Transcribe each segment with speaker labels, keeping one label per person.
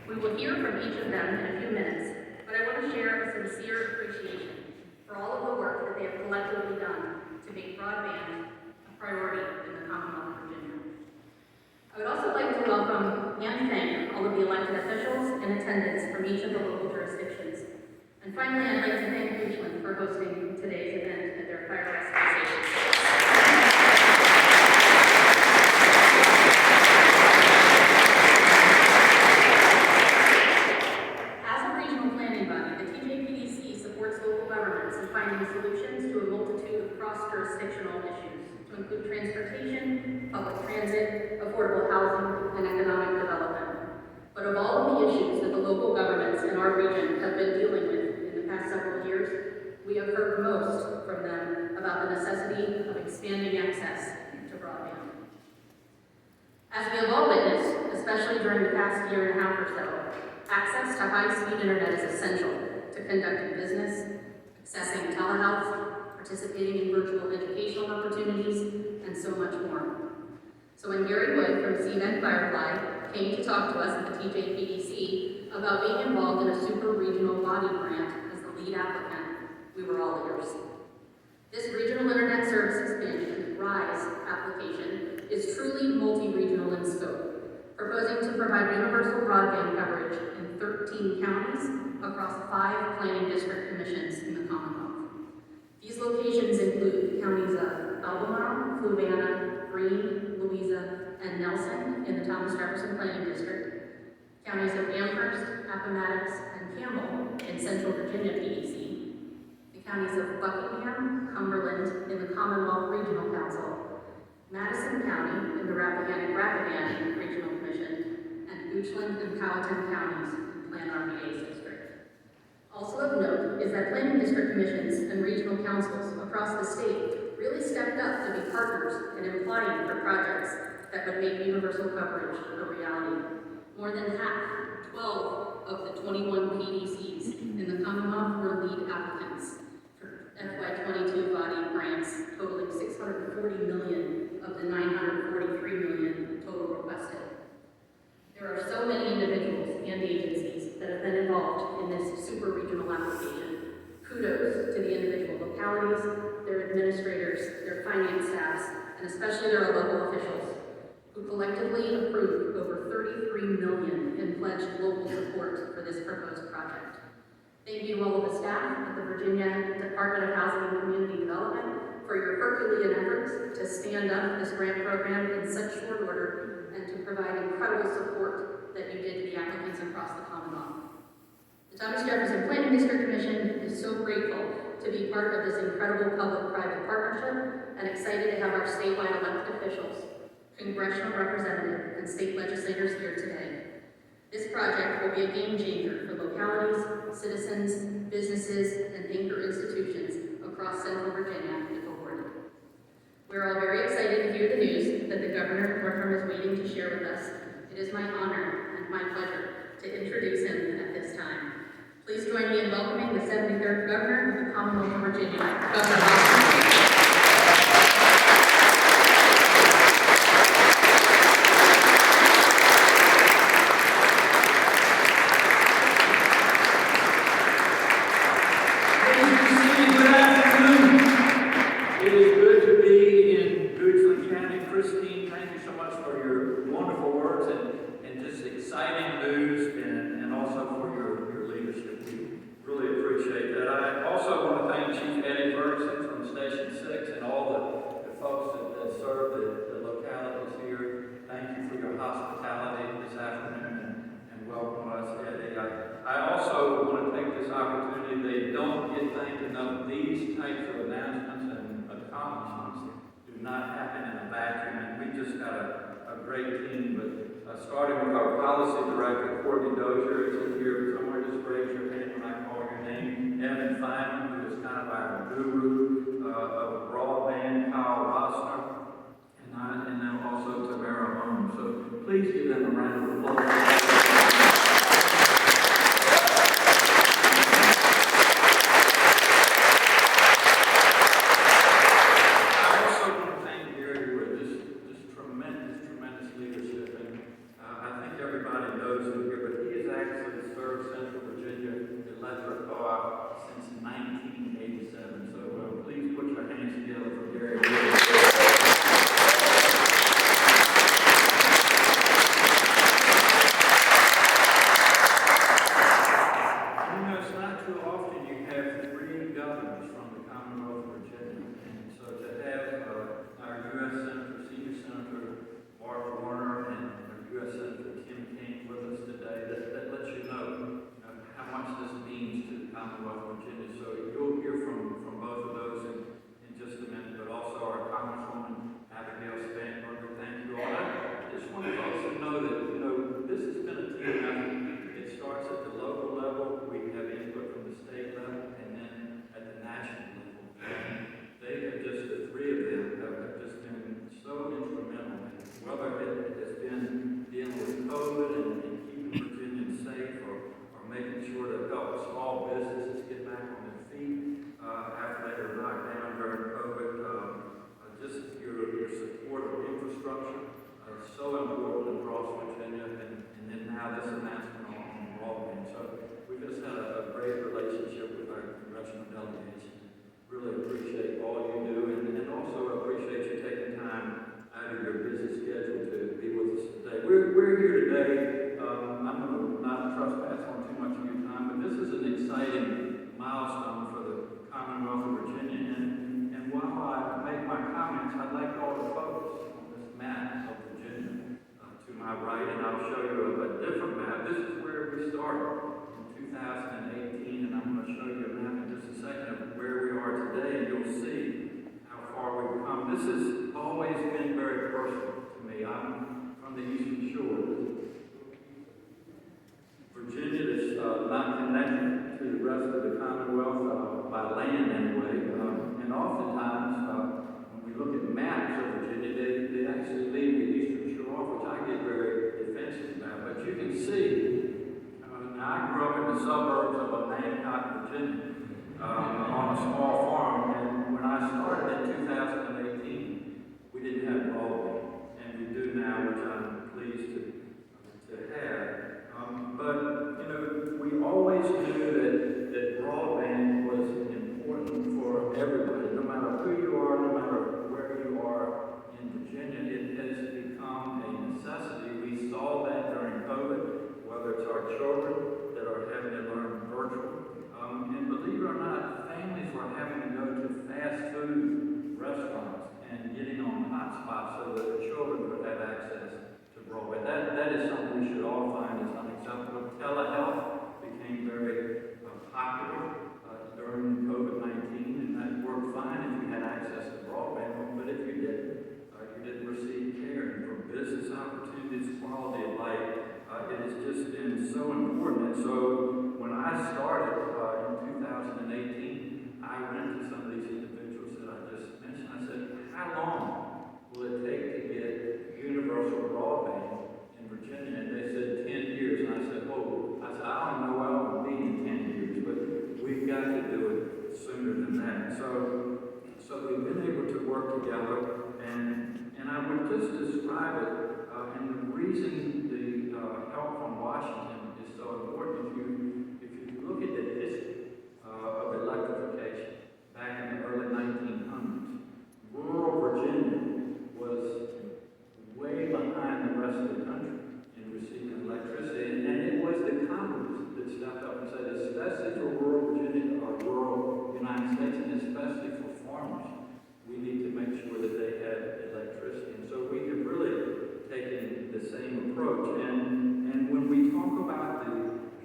Speaker 1: We will hear from each of them in a few minutes, but I want to share a sincere appreciation for all of the work that they have collectively done to make broadband a priority in the Commonwealth of Virginia. I would also like to welcome and thank all of the elected officials in attendance from each of the local jurisdictions. And finally, I'd like to thank Goochland for hosting today's event at their fire rescue station. As a regional planning body, the TJPDC supports local governments in finding solutions to a multitude of cross-jurisdictional issues, to include transportation, public transit, affordable housing, and economic development. But of all of the issues that the local governments in our region have been dealing with in the past several years, we have heard most from them about the necessity of expanding access to broadband. As we have all witnessed, especially during the past year and a half or so, access to high-speed internet is essential to conducting business, accessing telehealth, participating in virtual educational opportunities, and so much more. So when Gary Wood from CVent Firefly came to talk to us at the TJPDC about being involved in a super regional body grant as the lead applicant, we were all ears. This regional internet service expansion, RISE application, is truly multi-regional in scope, proposing to provide universal broadband coverage in 13 counties across 5 planning district commissions in the Commonwealth. These locations include the counties of Albemarle, Fluvanna, Greene, Louisa, and Nelson in the Thomas Jefferson Planning District, counties of Amherst, Appomattox, and Campbell in Central Virginia PDC, the counties of Buckingham, Cumberland in the Commonwealth Regional Council, Madison County in the Rappahannock Regional Commission, and Goochland and Powhatan counties in Plan RVA's district. Also of note is that planning district commissions and regional councils across the state really stepped up to be partners in applying for projects that would make universal coverage a reality. More than half, 12 of the 21 PDCs in the Commonwealth were lead applicants for FY22 body grants totaling $640 million of the $943 million total requested. There are so many individuals and agencies that have been involved in this super regional application. Kudos to the individual localities, their administrators, their finance staffs, and especially their local officials, who collectively approved over $33 million in pledged local support for this proposed project. Thank you all of the staff at the Virginia Department of Housing and Community Development for your Herculean efforts to stand up this grant program in such short order and to provide incredible support that you did to the applicants across the Commonwealth. The Thomas Jefferson Planning District Commission is so grateful to be part of this incredible public-private partnership and excited to have our statewide elected officials, congressional representatives, and state legislators here today. This project will be a game changer for localities, citizens, businesses, and anchor institutions across Central Virginia if awarded. We're all very excited to hear the news that the Governor of Northam is waiting to share with us. It is my honor and my pleasure to introduce him at this time. Please join me in welcoming the 73rd Governor of the Commonwealth of Virginia, Governor House.
Speaker 2: Starting with our policy director, Courtney Dozier, is here somewhere. Just raise your hand when I call your name. Evan Feynman, who is kind of our guru of broadband, Kyle Rosner, and then also Tamara Holmes. So please give them a round of applause. Everybody knows him here, but he is found wealth by land anyway, and oftentimes, when we look at maps of Virginia, they actually leave the eastern shore off, which I get very defensive about. But you can see, now I grew up in the suburbs of Hancock, Virginia, on a small farm, and when I started in 2018, we didn't have broadband, and we do now, which I'm pleased to have. But, you know, we always knew that broadband was important for everybody, no matter who you are, no matter where you are in Virginia. It has become a necessity. We saw that during COVID, whether it's our children that are having to learn virtual. And believe it or not, families were having to go to fast food restaurants and getting on hotspots so that the children could have access to broadband. That is something we should all find as unacceptable. Telehealth became very popular during COVID-19, and that worked fine if you had access to broadband, but if you didn't receive care. And for business opportunities, quality of life, it has just been so important. And so when I started in 2018, I went to some of these individuals that I just mentioned. I said, how long will it take to get universal broadband in Virginia? And they said 10 years. And I said, oh, I don't know where I'll be in 10 years, but we've got to do it sooner than that. So we've been able to work together, and I would just describe it, and the reason the help from Washington is so important. If you look at the history of electrification back in the early 1900s, rural Virginia was way behind the rest of the country in receiving electricity, and it was the Congress that stepped up and said, especially for rural Virginia or rural United States, and especially for farmers, we need to make sure that they have electricity. And so we have really taken the same approach. And when we talk about the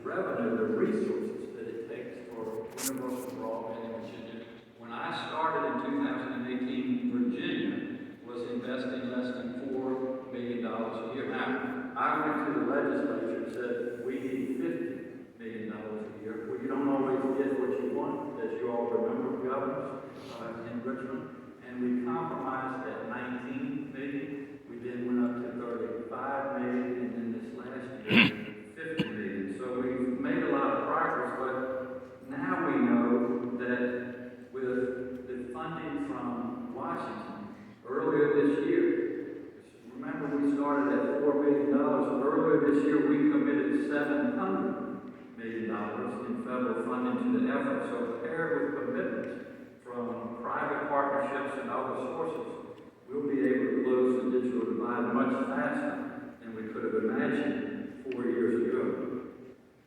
Speaker 2: revenue, the resources that it takes for universal broadband in Virginia, when I started in 2018, Virginia was investing less than $4 million a year. Now, I went to the legislature and said, we need $50 million a year. Well, you don't always get what you want, as you all remember, governors in Richmond. And we compromised at 19 million. We then went up to 35 million, and then this last year, 50 million. So we've made a lot of progress, but now we know that with the funding from Washington earlier this year, remember we started at $4 billion. Earlier this year, we committed $700 million in federal funding to the effort. So paired with commitments from private partnerships and other sources, we'll be able to close the digital divide much faster than we could have imagined 4 years ago.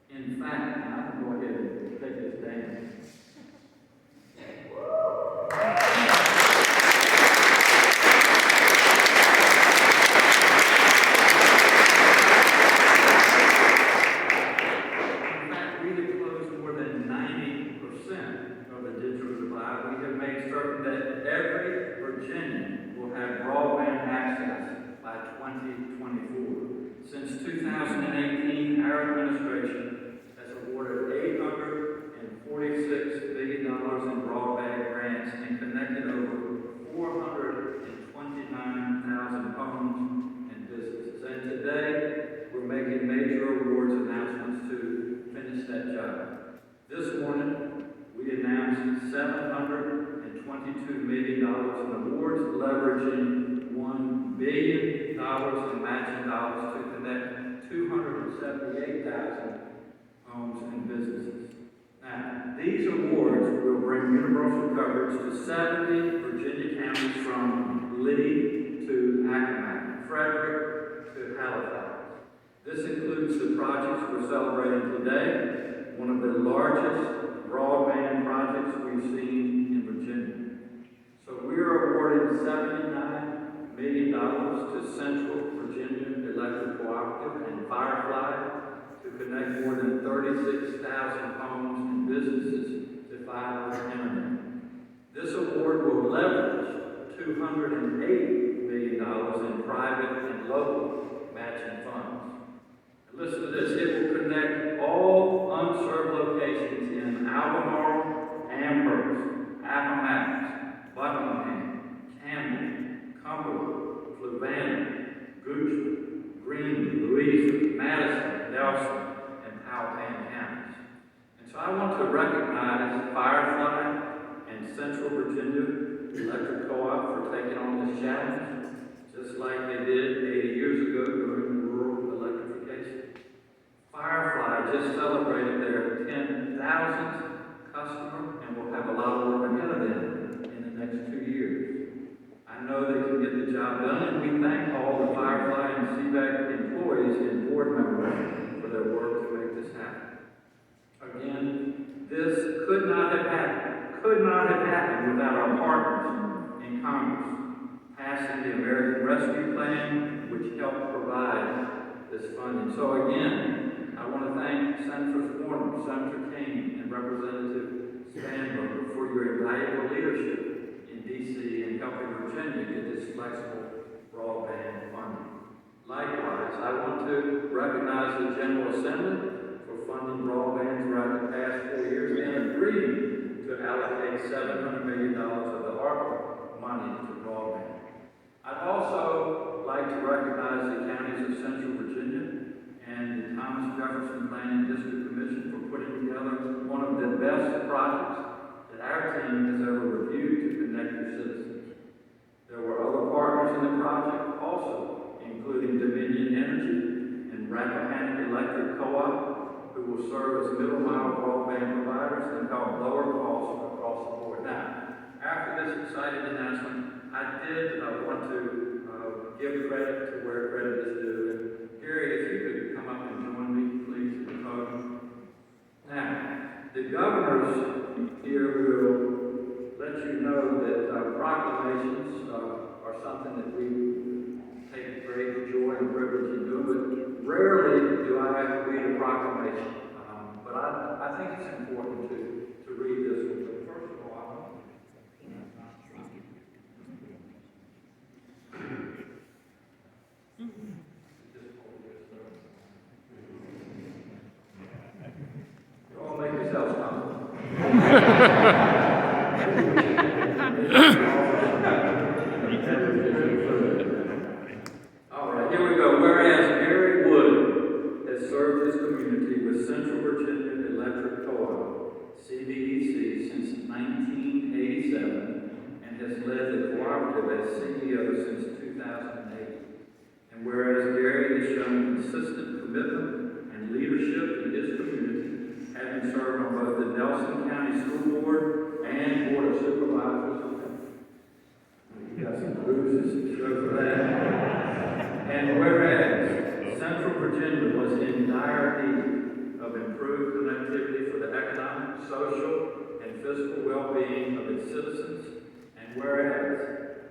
Speaker 2: In fact, I can go ahead and take this down. Since 2018, our administration has awarded $846 billion in broadband grants and connected over 429,000 homes and businesses. And today, we're making major awards announcements to finish that job. This morning, we announced $722 million in awards, leveraging $1 billion in matching dollars to connect 278,000 homes and businesses. Now, these awards will bring universal coverage to 70 Virginia counties from Lee to Accomack, Frederick to Halifax. This includes the projects we're celebrating today, one of the largest broadband projects we've seen in Virginia. So we are awarding $79 million to Central Virginia Electric Cooperative and Firefly to connect more than 36,000 homes and businesses to fiber internet. This award will leverage $208 million in private and local matching funds. Listen to this, it will connect all unserved locations in Albemarle, recognize Firefly and Central Virginia Electric Co-op for taking on this challenge, just like they did 80 years ago during rural electrification. Firefly just celebrated their 10,000th customer and will have a lot of work ahead of them in the next 2 years. I know they can get the job done, and we thank all the Firefly and CVAC employees and board members for their work to make this happen. Again, this could not have happened without our partners in Congress passing the American Rescue Plan, which helped provide this funding. So again, I want to thank Senators Warner, Senator King, and Representative Spanberger for your invaluable leadership in D.C. and helping Virginia get this flexible broadband funding. Likewise, I want to recognize the General Assembly for funding broadband throughout the past 4 years and agreeing to allocate $700 million of the ARPA money to broadband. I'd also like to recognize the counties of Central Virginia and the Thomas Jefferson Planning District Commission for putting together one of the best projects that our team has ever reviewed to connect your citizens. There were other partners in the project also, including Dominion Energy and Rappahannock Electric Co-op, who will serve as middle-mile broadband providers and help lower costs across the board. Now, after this exciting announcement, I did want to give credit to where credit is due. And Gary, if you could come up and join me, please, at the podium. Now, the governors here will let you know that proclamations are something that we take great joy and privilege in doing, but rarely do I have to read a proclamation. But I think it's important to read this one. But first of all, you all make yourselves comfortable. All right, here we go. Whereas Gary Wood has served his community with Central Virginia Electric Co-op, CVEC, since 1987, and has led the cooperative as CEO since 2008. And whereas Gary has shown consistent commitment and leadership in his community, having served on both the Nelson County School Board and Board of Supervisors. You got some bruises to show for that. And whereas Central Virginia was in dire need of improved connectivity for the economic, social, and fiscal well-being of its citizens, and whereas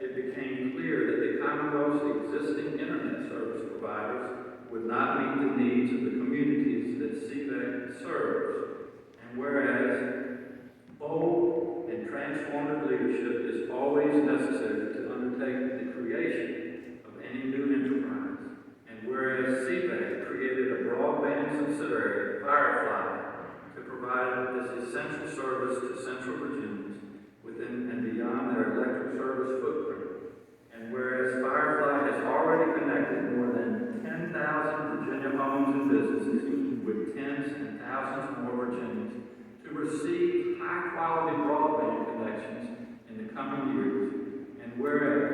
Speaker 2: it became clear that the Commonwealth's existing internet service providers would not meet the needs of the communities that CVAC serves, and whereas bold and transformative leadership is always necessary to undertake the creation of any new enterprise, and whereas CVAC created a broadband subsidiary, Firefly, to provide this essential service to Central Virginians within and beyond their electric service footprint, and whereas Firefly has already connected more than 10,000 Virginia homes and businesses with tens and thousands more Virginians to receive high-quality broadband connections in the coming years, and whereas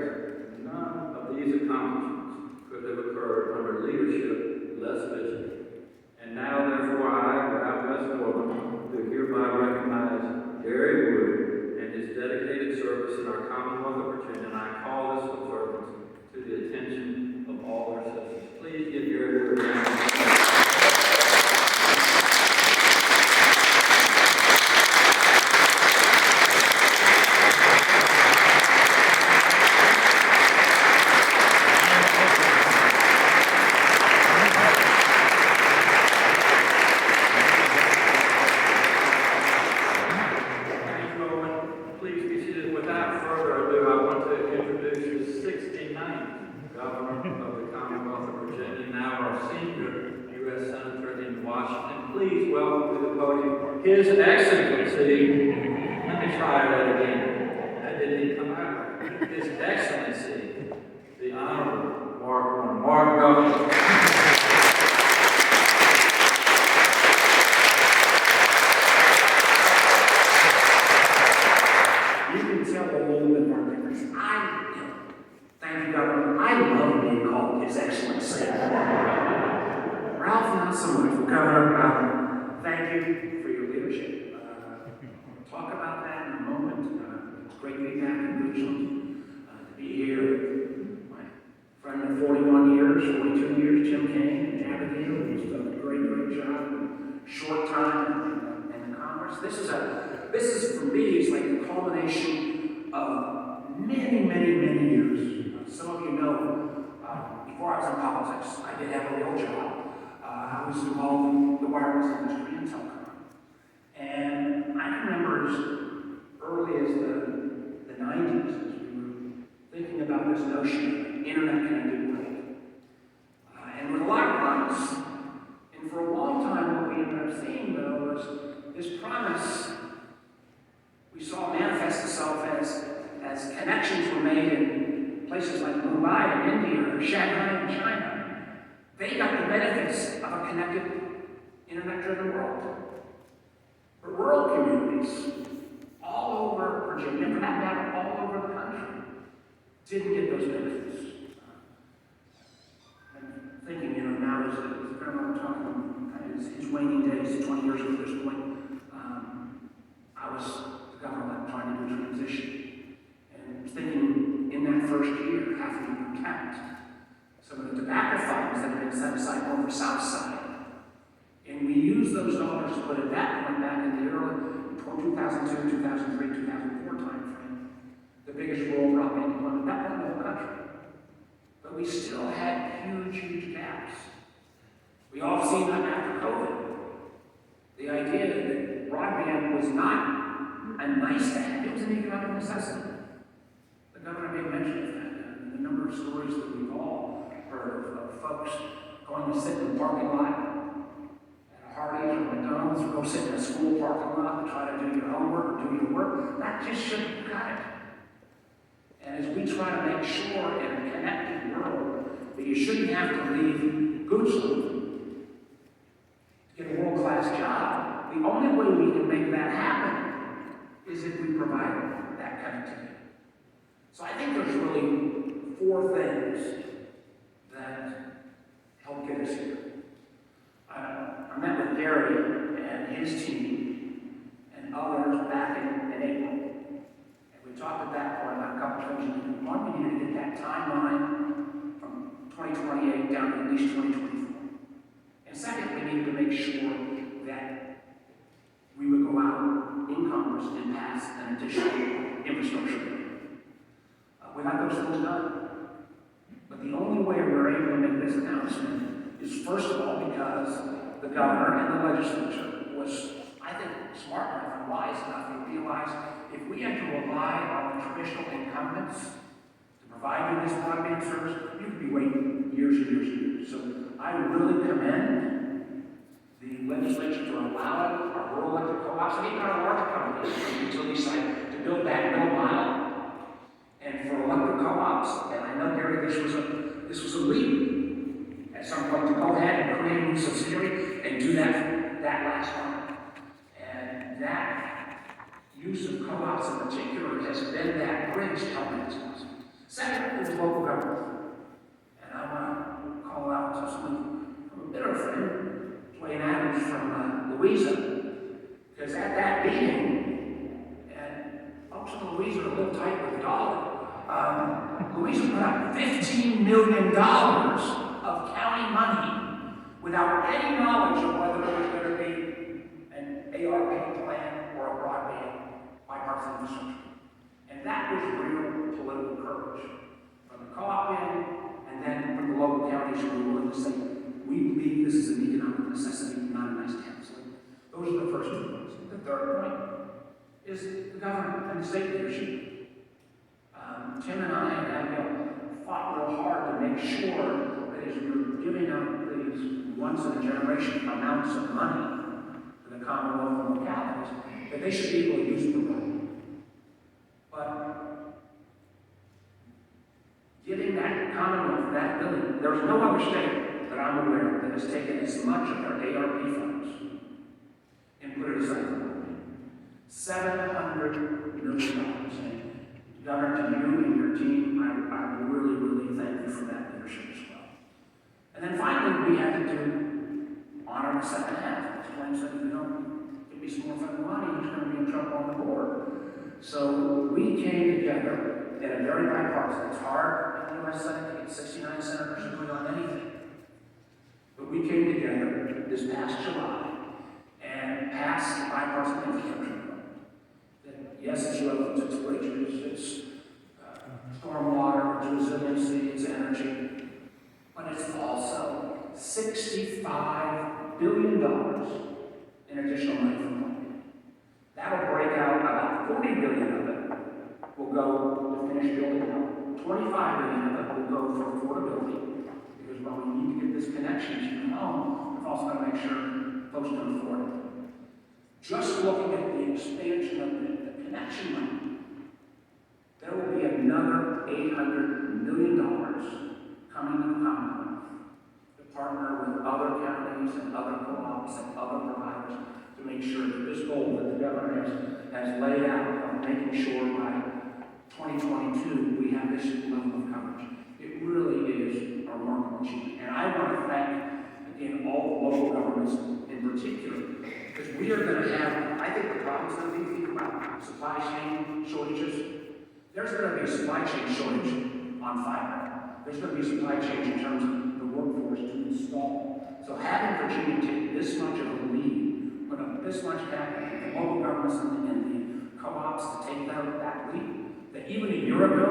Speaker 2: none of these accomplishments could have occurred under leadership less vigilant. And now, therefore, I, Ralph Westmoreland, do hereby recognize Gary Wood and his dedicated service in our Commonwealth of Virginia, and I call this observance to the attention of all our citizens. Please give Gary Wood a round of applause. His Excellency, let me try that again. That didn't come out right. His Excellency, the Honorable Mark Governor.
Speaker 3: you for your leadership. We'll talk about that in a moment. It's great to be back in Richland, to be here with my friend of 41 years, 42 years, Jim Kane, and Abigail, who's done a great, great job in a short time in the Congress. This is for me, it's like the culmination of many, many, many years. Some of you know, before I was in politics, I did have a real job. I was involved in the wireless industry and telecom. And I remember as early as the 90s, as we were thinking about this notion of internet-connected world. And with a lot of promise. And for a long time, what we ended up seeing, though, was this promise we saw manifest itself as connections were made in places like Mumbai in India or Shanghai in China. They got the benefits of a connected, internet-driven world. But rural communities all over Virginia, for that matter, all over the country, didn't get those benefits. I'm thinking, now as a grandma talking kind of his waning days, 20 years ago at this point, I was the governor trying to do a transition. And I was thinking in that first year, how can we protect some of the tobacco funds that had been set aside over South Side? And we used those dollars to put at that point back in the early 2002, 2003, 2004 timeframe, the biggest rural broadband deployment, that one in the whole country. But we still had huge, huge gaps. We all have seen that after COVID. The idea that broadband was not a nice to have, it was an economic necessity. The governor made mention of that, and the number of stories that we've all heard of folks going to sit in the parking lot Hardee's or McDonald's, or go sit in a school parking lot and try to do your homework or do your work. That just shouldn't have cut it. And as we try to make sure in a connected world that you shouldn't have to leave Goochland to get a world-class job, the only way we can make that happen is if we provide that connectivity. So I think there's really 4 things that help get us here. I met with Gary and his team and others back in April. And we talked at that point about a couple of things. One, we needed to get that timeline from 2028 down to at least 2024. And second, we needed to make sure that we would go out in Congress and pass an additional infrastructure bill. We got those things done. But the only way we're able to make this announcement is, first of all, because the governor and the legislature was, I think, smart enough and wise enough to realize if we had to rely on the traditional incumbents to provide you this broadband service, you could be waiting years and years and years. So I really commend the legislature for allowing our rural electric co-ops and even our larger companies on the utility side to build that middle mile, and for electric co-ops. And I know, Gary, this was a leap at some point to go ahead and create a new subsidiary and do that last one. And that use of co-ops in particular has been that bridge to helping us. Second is local government. And I want to call out to someone from a bitter friend, Dwayne Adams from Louisa, because at that meeting, and folks in Louisa are a little tight with the dollar, Louisa put out $15 million of county money without any knowledge of whether there was going to be an ARP plan or a broadband bipartisan infrastructure. And that was real political courage from the co-op end and then from the local counties who were willing to say, we believe this is an economic necessity, not a nice to have. So those are the first 2 points. The third point is the government and the state leadership. Tim and I and Abigail fought real hard to make sure that as we were giving out these once-in-a-generation amounts of money to the Commonwealth and localities, that they should be able to use the road. But giving that Commonwealth that ability, there's no other state that I'm aware of that has taken as much of their ARP funds and put it aside for $700 million. Governor, to you and your team, I really thank you for that leadership as well. And then finally, we had to do on the second half. Explain that if you don't give me some more federal money, he's going to be in trouble on the board. So we came together in a very bipartisan. It's hard in the U.S. Senate to get 69 senators to agree on anything. But we came together this past July and passed the bipartisan infrastructure bill. That, yes, it's roads, it's bridges, it's stormwater, it's resiliency, it's energy, but it's also $65 billion in additional money from funding. That'll break out about $40 billion of it will go to finish building out. $25 billion of it will go for affordability, because while we need to get this connection to your home, we've also got to make sure folks can afford it. Just looking at the expansion of the connection money, there will be another $800 million coming to the Commonwealth to partner with other counties and other co-ops and other providers to make sure that this goal that the governor has laid out of making sure by 2022 we have this level of coverage. It really is a remarkable achievement. And I want to thank, again, all the local governments in particular, because we are going to have, I think the problem's going to be, think about supply chain shortages. There's going to be a supply chain shortage on fiber. There's going to be a supply chain in terms of the workforce to install. So having Virginia take this much of a lead, put up this much capital, the local governments and the co-ops to take that lead, that even a year ago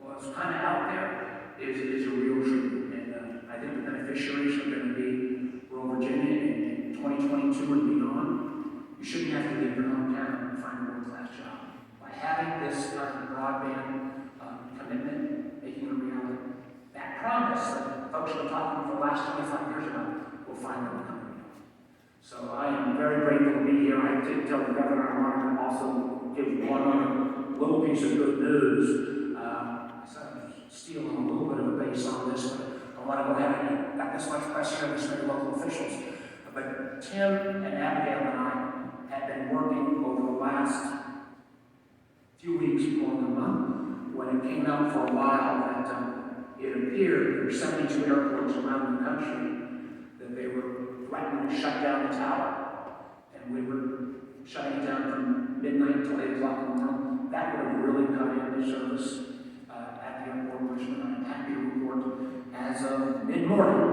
Speaker 3: was kind of out there, is a real treat. And I think the beneficiaries are going to be rural Virginia in 2022 and beyond. You shouldn't have to leave your hometown and find a world-class job. By having this kind of broadband commitment, making it a reality, that promise that folks have been talking for the last 25 years about will finally come to pass. So I am very grateful to be here. I did tell the governor I wanted to also give one other little piece of good news. So I'm stealing a little bit of a base on this, but I want to go ahead and got this much press here with some local officials. But Tim and Abigail and I have been working over the last few weeks, more than a month, when it came out for a while that it appeared there were 72 airports around the country that they were threatening to shut down the tower. And we were shutting it down from midnight until 8 o'clock in the morning. That would have really cut into service at the airport, which I'm happy to report. As of mid-morning,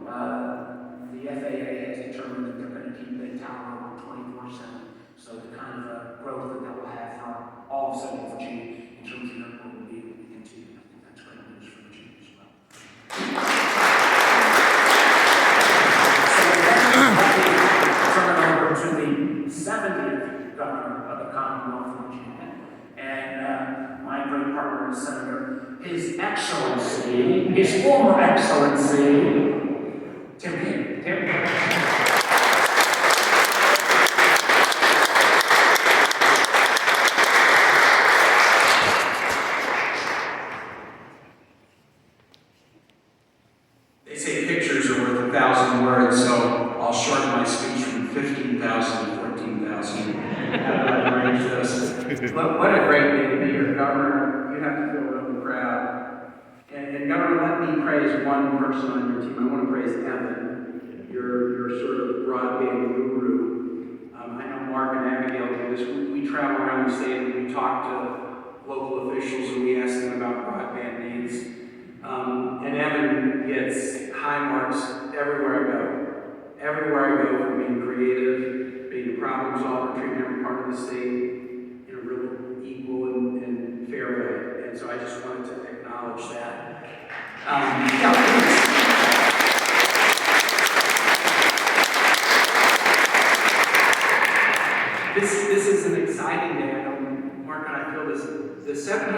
Speaker 3: the FAA has determined that they're going to keep the tower open 24/7. So the kind of growth that will have for all of Central Virginia in terms of the airport will be able to continue. I think that's great news for Virginia as well. So turn it over to the 70th governor of the Commonwealth of Virginia, and my great partner and senator, His Excellency, His former Excellency, Tim Kaine. Tim.
Speaker 4: They say pictures are worth 1,000 words, so I'll shorten my speech from 15,000 to 14,000. What a great day to be here, Governor. You have to feel really proud. And Governor, let me praise one person on your team. I want to praise Evan, your sort of broadband guru. I know Mark and Abigail do this. We travel around the state and we talk to local officials and we ask them about broadband needs. And Evan gets high marks everywhere I go. Everywhere I go, for being creative, being a problem solver, treating every part of the state in a really equal and fair way. And so I just wanted to acknowledge that. This is an exciting day. I know Mark and I feel this. The 700